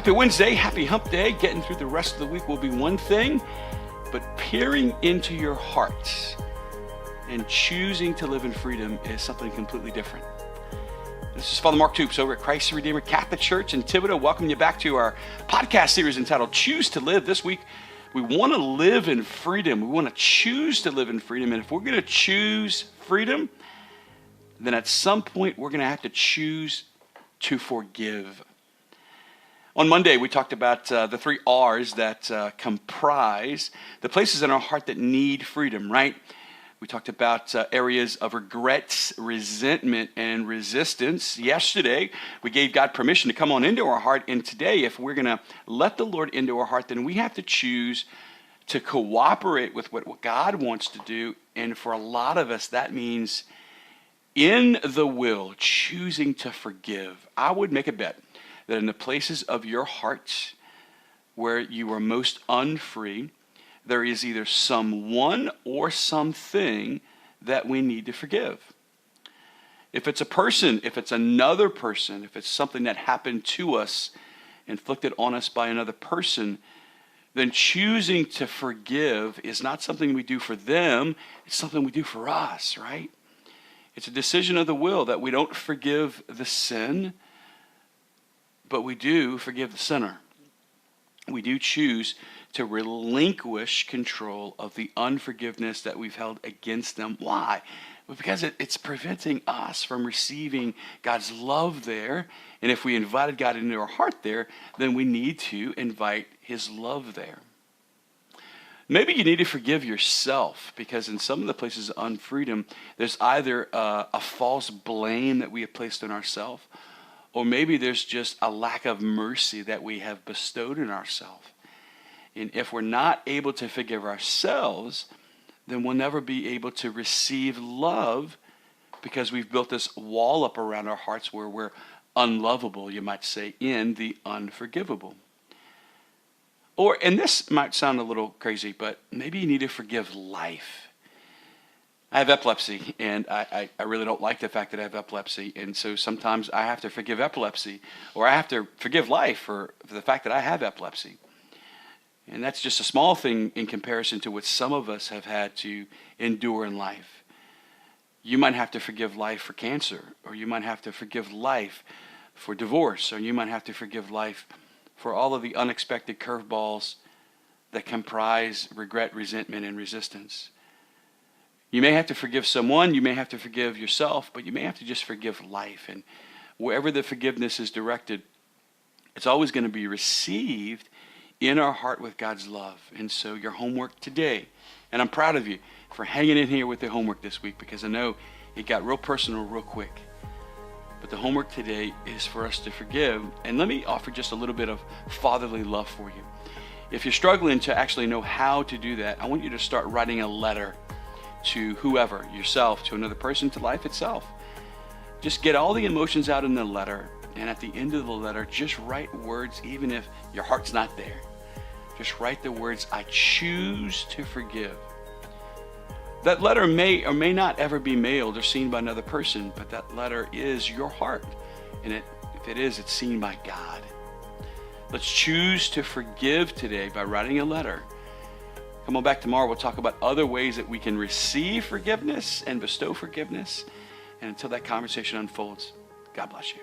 Happy Wednesday, happy hump day. Getting through the rest of the week will be one thing, but peering into your heart and choosing to live in freedom is something completely different. This is Father Mark Toups over at Christ the Redeemer Catholic Church in Thibodaux. Welcome you back to our podcast series entitled Choose to Live. This week, we want to live in freedom. We want to choose to live in freedom. And if we're going to choose freedom, then at some point, we're going to have to choose to forgive. On Monday, we talked about the three R's that comprise the places in our heart that need freedom, right? We talked about areas of regrets, resentment, and resistance. Yesterday, we gave God permission to come on into our heart. And today, if we're going to let the Lord into our heart, then we have to choose to cooperate with what God wants to do. And for a lot of us, that means in the will, choosing to forgive. I would make a bet that in the places of your heart where you are most unfree, there is either someone or something that we need to forgive. If it's a person, if it's another person, if it's something that happened to us, inflicted on us by another person, then choosing to forgive is not something we do for them, it's something we do for us, right? It's a decision of the will that we don't forgive the sin, but we do forgive the sinner. We do choose to relinquish control of the unforgiveness that we've held against them. Why? Well, because it's preventing us from receiving God's love there. And if we invited God into our heart there, then we need to invite his love there. Maybe you need to forgive yourself because in some of the places of unfreedom, there's either a false blame that we have placed on ourselves, or maybe there's just a lack of mercy that we have bestowed in ourselves. And if we're not able to forgive ourselves, then we'll never be able to receive love because we've built this wall up around our hearts where we're unlovable, you might say, in the unforgivable. Or, and this might sound a little crazy, but maybe you need to forgive life. I have epilepsy, and I really don't like the fact that I have epilepsy, and so sometimes I have to forgive epilepsy, or I have to forgive life for the fact that I have epilepsy. And that's just a small thing in comparison to what some of us have had to endure in life. You might have to forgive life for cancer, or you might have to forgive life for divorce, or you might have to forgive life for all of the unexpected curveballs that comprise regret, resentment, and resistance. You may have to forgive someone, you may have to forgive yourself, but you may have to just forgive life. And wherever the forgiveness is directed, it's always going to be received in our heart with God's love. And so your homework today, and I'm proud of you for hanging in here with the homework this week because I know it got real personal real quick. But the homework today is for us to forgive. And let me offer just a little bit of fatherly love for you. If you're struggling to actually know how to do that, I want you to start writing a letter to whoever, yourself, to another person, to life itself. Just get all the emotions out in the letter. And at the end of the letter, just write words, even if your heart's not there. Just write the words, I choose to forgive. That letter may or may not ever be mailed or seen by another person, but that letter is your heart. And if it is, it's seen by God. Let's choose to forgive today by writing a letter. Come on back tomorrow. We'll talk about other ways that we can receive forgiveness and bestow forgiveness. And until that conversation unfolds, God bless you.